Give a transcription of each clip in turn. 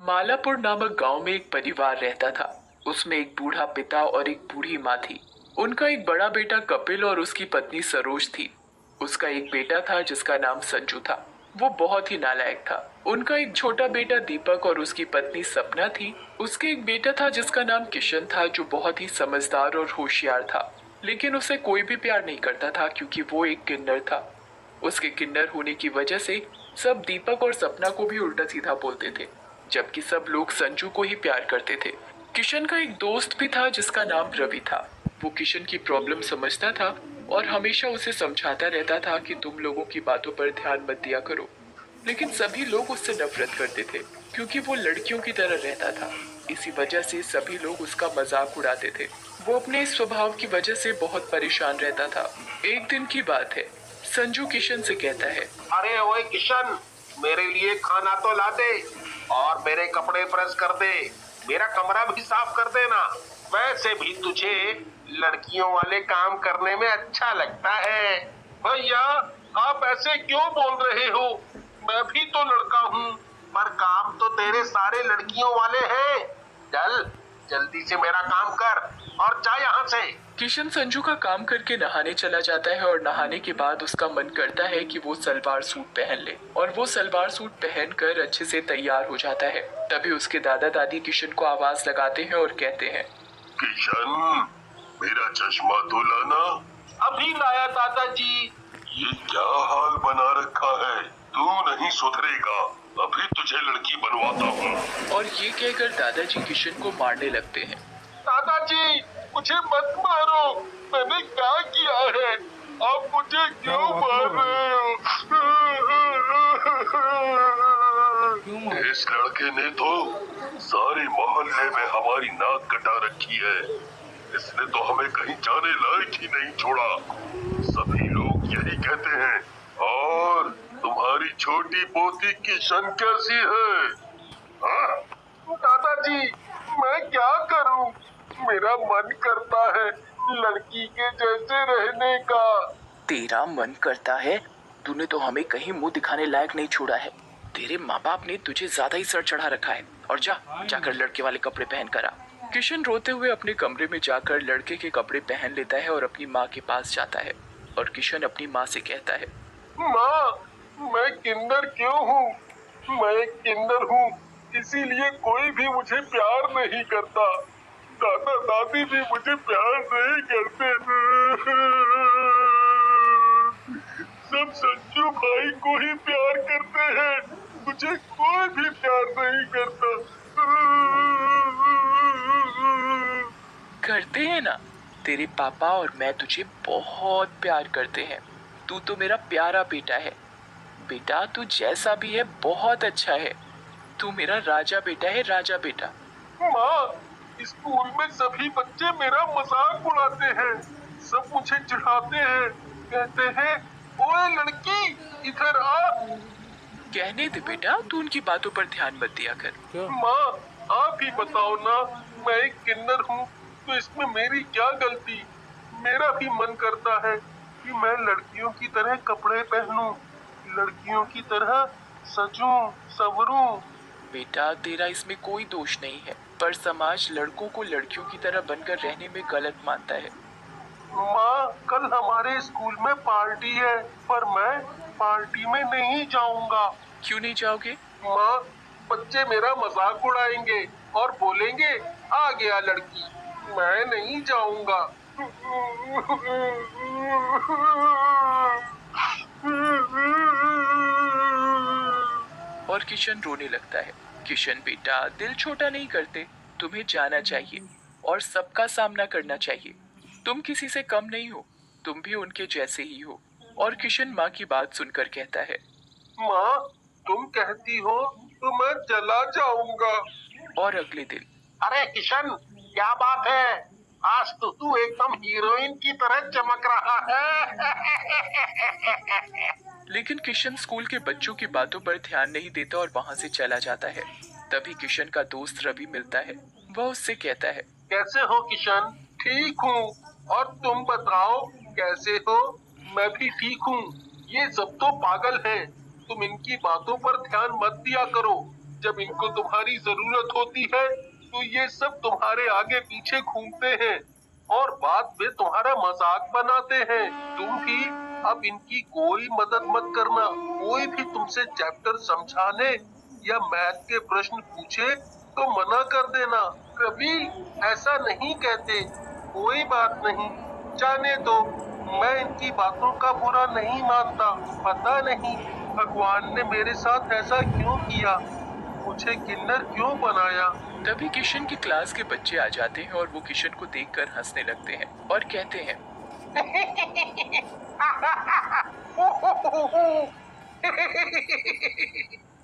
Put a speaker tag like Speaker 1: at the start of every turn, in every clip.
Speaker 1: मालापुर नामक गांव में एक परिवार रहता था। उसमें एक बूढ़ा पिता और एक बूढ़ी माँ थी। उनका एक बड़ा बेटा कपिल और उसकी पत्नी सरोज थी। उसका एक बेटा था जिसका नाम संजू था। वो बहुत ही नालायक था। उनका एक छोटा बेटा दीपक और उसकी पत्नी सपना थी। उसके एक बेटा था जिसका नाम किशन था, जो बहुत ही समझदार और होशियार था। लेकिन उसे कोई भी प्यार नहीं करता था क्योंकि वो एक किन्नर था। उसके किन्नर होने की वजह से सब दीपक और सपना को भी उल्टा सीधा बोलते थे, जबकि सब लोग संजू को ही प्यार करते थे। किशन का एक दोस्त भी था जिसका नाम रवि था। वो किशन की प्रॉब्लम समझता था और हमेशा उसे समझाता रहता था कि तुम लोगों की बातों पर ध्यान मत दिया करो। लेकिन सभी लोग उससे नफरत करते थे क्योंकि वो लड़कियों की तरह रहता था। इसी वजह से सभी लोग उसका मजाक उड़ाते थे। वो अपने इस स्वभाव की वजह से बहुत परेशान रहता था। एक दिन की बात है, संजू किशन से कहता है,
Speaker 2: अरे ओए किशन, मेरे लिए खाना तो ला दे और मेरे कपड़े प्रेस कर दे, मेरा कमरा भी साफ कर देना। वैसे भी तुझे लड़कियों वाले काम करने में अच्छा लगता है। भैया, आप ऐसे क्यों बोल रहे हो? मैं भी तो लड़का हूँ, पर काम तो तेरे सारे लड़कियों वाले हैं। चल जल्दी से मेरा काम कर और जा यहाँ से।
Speaker 1: किशन संजू का काम करके नहाने चला जाता है और नहाने के बाद उसका मन करता है कि वो सलवार सूट पहन ले, और वो सलवार सूट पहनकर अच्छे से तैयार हो जाता है। तभी उसके दादा दादी किशन को आवाज लगाते हैं और कहते हैं,
Speaker 2: किशन, मेरा चश्मा तो लाना। अभी लाया दादाजी। ये क्या हाल बना रखा है? तू नहीं सुधरेगा, अभी तुझे लड़की बनवाता हूँ।
Speaker 1: और ये कहकर दादाजी किशन को मारने लगते हैं।
Speaker 2: दादाजी, मुझे मत मारो, मैंने क्या किया है? आप मुझे क्यों मार रहे हो? इस लड़के ने तो सारे मोहल्ले में हमारी नाक कटा रखी है। इसने तो हमें कहीं जाने लायक ही नहीं छोड़ा। सभी लोग यही कहते हैं। और तुम्हारी छोटी पोती किशन कैसी है? हाँ? दादाजी, मैं क्या करूं? मेरा मन करता है लड़की के जैसे रहने का।
Speaker 1: तेरा मन करता है? तूने तो हमें कहीं मुंह दिखाने लायक नहीं छोड़ा है। तेरे माँ बाप ने तुझे ज्यादा ही सर चढ़ा रखा है। और जाकर लड़के वाले कपड़े पहन कर आ। किशन रोते हुए अपने कमरे में जाकर लड़के के कपड़े पहन लेता है और अपनी माँ के पास जाता है। और किशन अपनी माँ से कहता है,
Speaker 2: माँ, मैं किन्नर क्यों हूँ? मैं किन्नर हूँ, इसीलिए कोई भी मुझे प्यार नहीं करता। दादा दादी भी मुझे प्यार नहीं करते। सब संजू भाई को ही प्यार करते हैं, मुझे कोई भी प्यार नहीं करता।
Speaker 1: करते हैं ना, तेरे पापा और मैं तुझे बहुत प्यार करते हैं। तू तो मेरा प्यारा बेटा है। बेटा, तू जैसा भी है बहुत अच्छा है। तू मेरा राजा बेटा है, राजा बेटा।
Speaker 2: माँ, स्कूल में सभी बच्चे मेरा मजाक उड़ाते हैं। सब मुझे चिढ़ाते हैं, कहते हैं, ओए लड़की, इधर आ।
Speaker 1: कहने दे बेटा, तू उनकी बातों पर ध्यान मत दिया कर।
Speaker 2: माँ, आप ही बताओ ना, मैं एक किन्नर हूँ तो इसमें मेरी क्या गलती? मेरा भी मन करता है कि मैं लड़कियों की तरह कपड़े पहनूं, लड़कियों की तरह सजूं, संवरूं।
Speaker 1: बेटा, तेरा इसमें कोई दोष नहीं है, पर समाज लड़कों को लड़कियों की तरह बनकर रहने में गलत मानता है।
Speaker 2: माँ, कल हमारे स्कूल में पार्टी है, पर मैं पार्टी में नहीं जाऊंगा।
Speaker 1: क्यों नहीं जाओगे?
Speaker 2: माँ, बच्चे मेरा मजाक उड़ाएंगे और बोलेंगे, आ गया लड़की। मैं नहीं जाऊंगा।
Speaker 1: और किशन रोने लगता है। किशन बेटा, दिल छोटा नहीं करते। तुम्हें जाना चाहिए और सबका सामना करना चाहिए। तुम किसी से कम नहीं हो, तुम भी उनके जैसे ही हो। और किशन माँ की बात सुनकर कहता है,
Speaker 2: माँ, तुम कहती हो तो मैं चला जाऊंगा।
Speaker 1: और अगले दिन,
Speaker 2: अरे किशन, क्या बात है? आज तो तू एकदम हीरोइन की तरह चमक रहा है।
Speaker 1: लेकिन किशन स्कूल के बच्चों की बातों पर ध्यान नहीं देता और वहाँ से चला जाता है। तभी किशन का दोस्त रवि मिलता है। वह उससे कहता है,
Speaker 2: कैसे हो किशन? ठीक हूँ। और तुम बताओ, कैसे हो? मैं भी ठीक हूँ। ये सब तो पागल हैं, तुम इनकी बातों पर ध्यान मत दिया करो। जब इनको तुम्हारी जरूरत होती है तो ये सब तुम्हारे आगे पीछे घूमते हैं और बाद में तुम्हारा मजाक बनाते हैं। तुम भी अब इनकी कोई मदद मत करना। कोई भी तुमसे चैप्टर समझाने या मैथ के प्रश्न पूछे तो मना कर देना। कभी ऐसा नहीं कहते। कोई बात नहीं, जाने दो। मैं इनकी बातों का बुरा नहीं मानता। पता नहीं भगवान ने मेरे साथ ऐसा क्यों किया, मुझे किन्नर क्यों बनाया।
Speaker 1: तभी किशन की क्लास के बच्चे आ जाते हैं और वो किशन को देखकर हंसने लगते हैं और कहते हैं,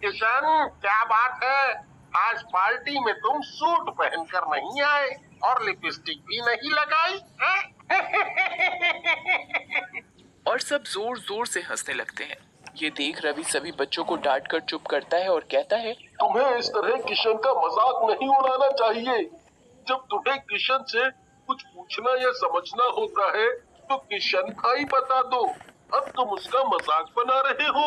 Speaker 2: किशन, क्या बात है? आज पार्टी में तुम सूट पहनकर नहीं आए और लिपस्टिक भी नहीं लगाई हैं?
Speaker 1: और सब जोर जोर से हंसने लगते हैं। ये देख रवि सभी बच्चों को डांट कर चुप करता है और कहता है,
Speaker 2: तुम्हें इस तरह किशन का मजाक नहीं उड़ाना चाहिए। जब तुम्हें किशन से कुछ पूछना या समझना होता है तो किशन भाई बता दो। अब तुम उसका मजाक बना रहे हो,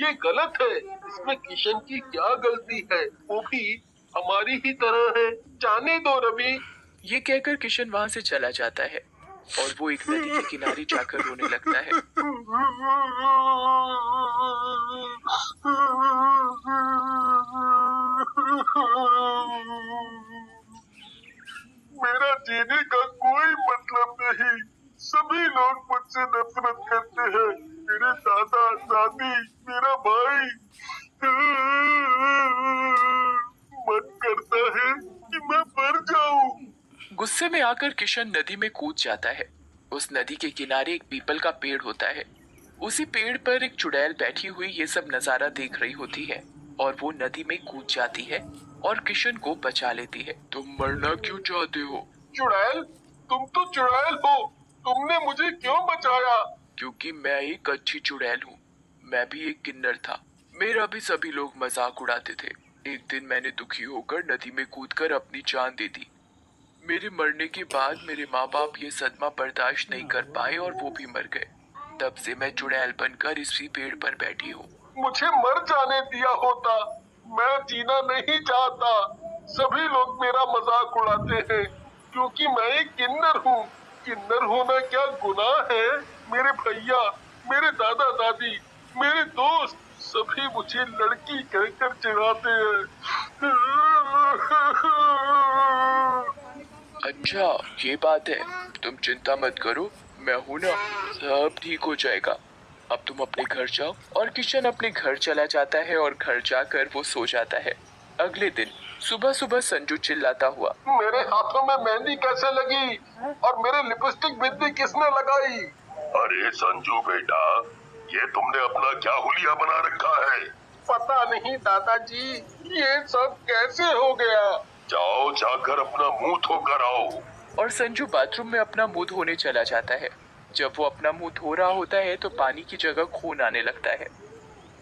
Speaker 2: ये गलत है। इसमें किशन की क्या गलती है? वो भी हमारी ही तरह है। जाने दो रवि।
Speaker 1: ये कहकर किशन वहाँ से चला जाता है और वो एक नदी के किनारे जाकर रोने लगता है।
Speaker 2: मेरा जीने का कोई मतलब नहीं। सभी लोग मुझसे नफरत करते हैं। मेरे दादा दादी, मेरा भाई। मन करता है कि मैं मर जाऊं।
Speaker 1: गुस्से में आकर किशन नदी में कूद जाता है। उस नदी के किनारे एक पीपल का पेड़ होता है। उसी पेड़ पर एक चुड़ैल बैठी हुई ये सब नजारा देख रही होती है और वो नदी में कूद जाती है और किशन को बचा लेती है। तुम मरना क्यों चाहते हो?
Speaker 2: चुड़ैल? तुम तो चुड़ैल हो। तुमने मुझे क्यों बचाया?
Speaker 1: क्योंकि मैं एक अच्छी चुड़ैल हूँ। मैं भी एक किन्नर था। मेरा भी सभी लोग मजाक उड़ाते थे। एक दिन मैंने दुखी होकर नदी में कूदकर अपनी जान दे दी। मेरे मरने के बाद मेरे माँ बाप ये सदमा बर्दाश्त नहीं कर पाए और वो भी मर गए। तब से मैं चुड़ैल बनकर इसी पेड़ पर बैठी हूँ।
Speaker 2: मुझे मर जाने दिया होता। मैं जीना नहीं चाहता। सभी लोग मेरा मजाक उड़ाते हैं क्योंकि मैं एक किन्नर हूँ। किन्नर होना क्या गुनाह है? मेरे भैया, मेरे दादा दादी, मेरे दोस्त सभी मुझे लड़की कहकर चिढ़ाते हैं।
Speaker 1: अच्छा, ये बात है। तुम चिंता मत करो, मैं हूं ना, सब ठीक हो जाएगा। अब तुम अपने घर जाओ। और किशन अपने घर चला जाता है और घर जाकर वो सो जाता है। अगले दिन सुबह सुबह संजू चिल्लाता हुआ,
Speaker 2: मेरे हाथों में मेहंदी कैसे लगी और मेरे लिपस्टिक बिंदी किसने लगाई? अरे संजू बेटा, ये तुमने अपना क्या हुलिया बना रखा है? पता नहीं दादाजी, ये सब कैसे हो गया? जाओ, जाकर अपना मुंह धोकर आओ।
Speaker 1: और संजू बाथरूम में अपना मुंह धोने चला जाता है। जब वो अपना मुंह धो रहा होता है तो पानी की जगह खून आने लगता है।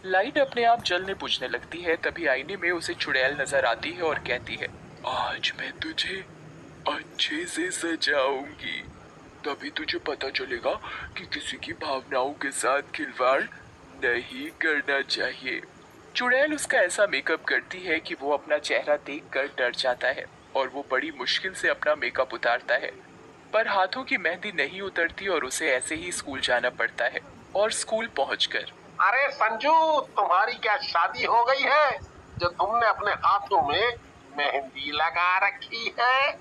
Speaker 1: लाइट अपने आप जलने बुझने लगती है। तभी आईने में उसे चुड़ैल नजर आती है और कहती है, आज मैं तुझे अच्छे से सजाऊंगी। तभी तुझे पता चलेगा कि किसी की भावनाओं के साथ खिलवाड़ नहीं करना चाहिए। चुड़ैल उसका ऐसा मेकअप करती है कि वो अपना चेहरा देखकर डर जाता है और वो बड़ी मुश्किल से अपना मेकअप उतारता है, पर हाथों की मेहंदी नहीं उतरती और उसे ऐसे ही स्कूल जाना पड़ता है। और स्कूल पहुंचकर,
Speaker 2: अरे संजू, तुम्हारी क्या शादी हो गई है जो तुमने अपने हाथों में मेहंदी लगा रखी है?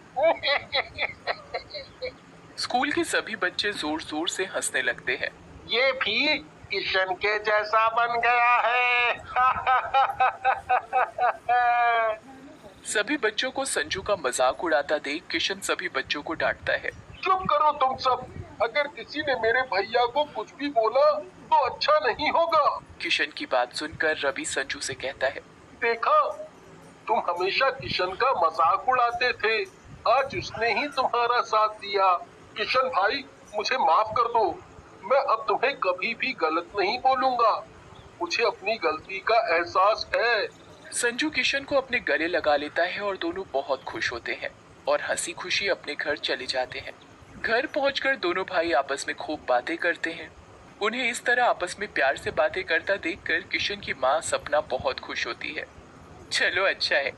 Speaker 1: स्कूल के सभी बच्चे जोर जोर से हंसने लगते हैं।
Speaker 2: ये भी किशन के जैसा बन गया है।
Speaker 1: सभी बच्चों को संजू का मजाक उड़ाता देख किशन सभी बच्चों को डांटता है।
Speaker 2: चुप करो तुम सब। अगर किसी ने मेरे भैया को कुछ भी बोला तो अच्छा नहीं होगा।
Speaker 1: किशन की बात सुनकर रवि संजू से कहता है,
Speaker 2: देखा, तुम हमेशा किशन का मजाक उड़ाते थे। आज उसने ही तुम्हारा साथ दिया। किशन भाई, मुझे माफ कर दो। मैं अब तुम्हें कभी भी गलत नहीं बोलूंगा। मुझे अपनी गलती का एहसास है।
Speaker 1: संजू किशन को अपने गले लगा लेता है और दोनों बहुत खुश होते हैं और हंसी खुशी अपने घर चले जाते हैं। घर पहुंचकर दोनों भाई आपस में खूब बातें करते हैं। उन्हें इस तरह आपस में प्यार से बातें करता देखकर किशन की माँ सपना बहुत खुश होती है। चलो अच्छा है,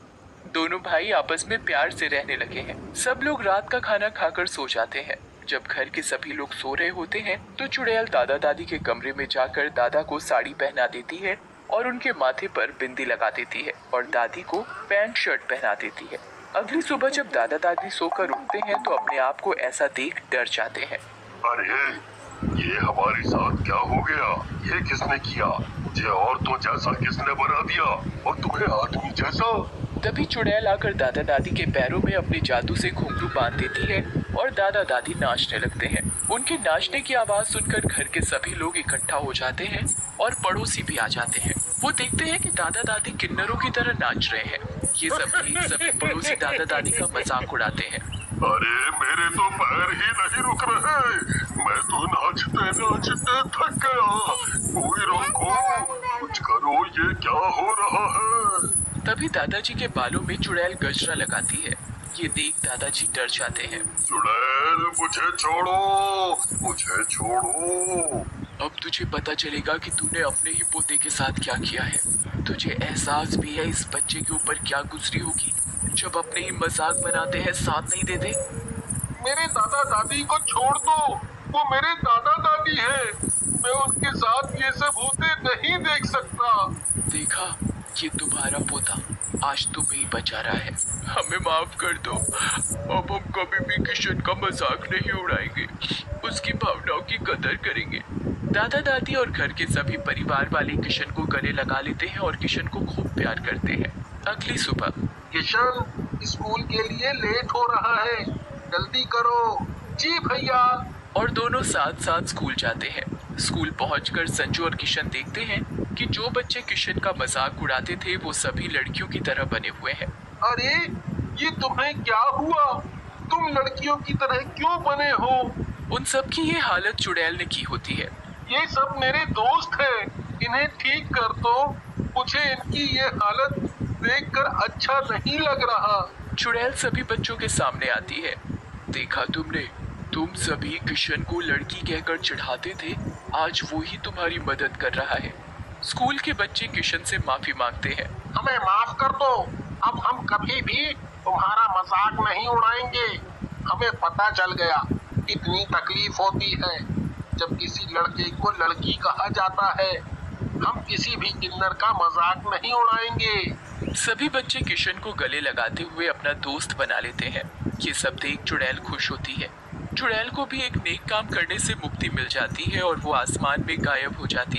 Speaker 1: दोनों भाई आपस में प्यार से रहने लगे हैं। सब लोग रात का खाना खाकर सो जाते हैं। जब घर के सभी लोग सो रहे होते हैं तो चुड़ैल दादा दादी के कमरे में जाकर दादा को साड़ी पहना देती है और उनके माथे पर बिंदी लगा देती है और दादी को पैंट शर्ट पहना देती है। अगली सुबह जब दादा दादी सोकर उठते हैं तो अपने आप को ऐसा देख डर जाते हैं।
Speaker 3: अरे ये हमारे साथ क्या हो गया? ये किसने किया? मुझे औरतों जैसा किसने बना दिया और तुम्हें आदमी जैसा?
Speaker 1: तभी चुड़ैल आकर दादा दादी के पैरों में अपने जादू से घुंघरू बांध देती है और दादा दादी नाचने लगते हैं। उनके नाचने की आवाज सुनकर घर के सभी लोग इकट्ठा हो जाते हैं और पड़ोसी भी आ जाते हैं। वो देखते हैं कि दादा दादी किन्नरों की तरह नाच रहे हैं। ये सभी पड़ोसी दादा दादी का मजाक उड़ाते हैं।
Speaker 3: अरे मेरे तो पैर ही नहीं रुक रहे, मैं तो नाचते नाचते थक गया। कोई रोको, कुछ करो, ये क्या हो रहा है?
Speaker 1: तभी दादाजी के बालों में चुड़ैल गजरा लगाती है। ये देख दादाजी डर जाते हैं।
Speaker 3: चुड़ैल मुझे छोड़ो, मुझे छोड़ो।
Speaker 1: अब तुझे पता चलेगा कि तूने अपने ही पोते के साथ क्या किया है। तुझे एहसास भी है इस बच्चे के ऊपर क्या गुजरी होगी जब अपने ही मजाक बनाते हैं साथ नहीं देते।
Speaker 2: मेरे दादा दादी को छोड़ दो, वो मेरे दादा दादी हैं। मैं उनके साथ ये सब होते नहीं देख सकता।
Speaker 1: देखा, ये तुम्हारा पोता आज तुम्हें ही बचा रहा है। हमें माफ कर दो। अब हम कभी भी किशन का मजाक नहीं उड़ाएंगे, उसकी भावनाओं की कदर करेंगे। दादा दादी और घर के सभी परिवार वाले किशन को गले लगा लेते हैं और किशन को खूब प्यार करते हैं। अगली सुबह
Speaker 2: किशन स्कूल के लिए लेट हो रहा है, जल्दी करो। जी भैया।
Speaker 1: और दोनों साथ साथ स्कूल जाते हैं। स्कूल पहुंचकर संजू और किशन देखते हैं कि जो बच्चे किशन का मजाक उड़ाते थे वो सभी लड़कियों की तरह बने हुए हैं।
Speaker 2: अरे ये तुम्हें क्या हुआ? तुम लड़कियों की तरह क्यों बने हो?
Speaker 1: उन सब की ये हालत चुड़ैल ने की होती है।
Speaker 2: ये सब मेरे दोस्त हैं, इन्हें ठीक कर दो। मुझे इनकी ये हालत देखकर अच्छा नहीं लग रहा।
Speaker 1: चुड़ैल सभी बच्चों के सामने आती है। देखा तुमने, तुम सभी किशन को लड़की कहकर चिढ़ाते थे, आज वो ही तुम्हारी मदद कर रहा है। स्कूल के बच्चे किशन से माफी मांगते हैं।
Speaker 2: हमें माफ कर दो, अब हम कभी भी तुम्हारा मजाक नहीं उड़ाएंगे। हमें पता चल गया कितनी तकलीफ होती है जब किसी लड़के को लड़की कहा जाता है। हम किसी भी किन्नर का मजाक नहीं उड़ाएंगे।
Speaker 1: सभी बच्चे किशन को गले लगाते हुए अपना दोस्त बना लेते हैं। ये सब देख चुड़ैल खुश होती है। चुड़ैल को भी एक नेक काम करने से मुक्ति मिल जाती है और वो आसमान में गायब हो जाती है।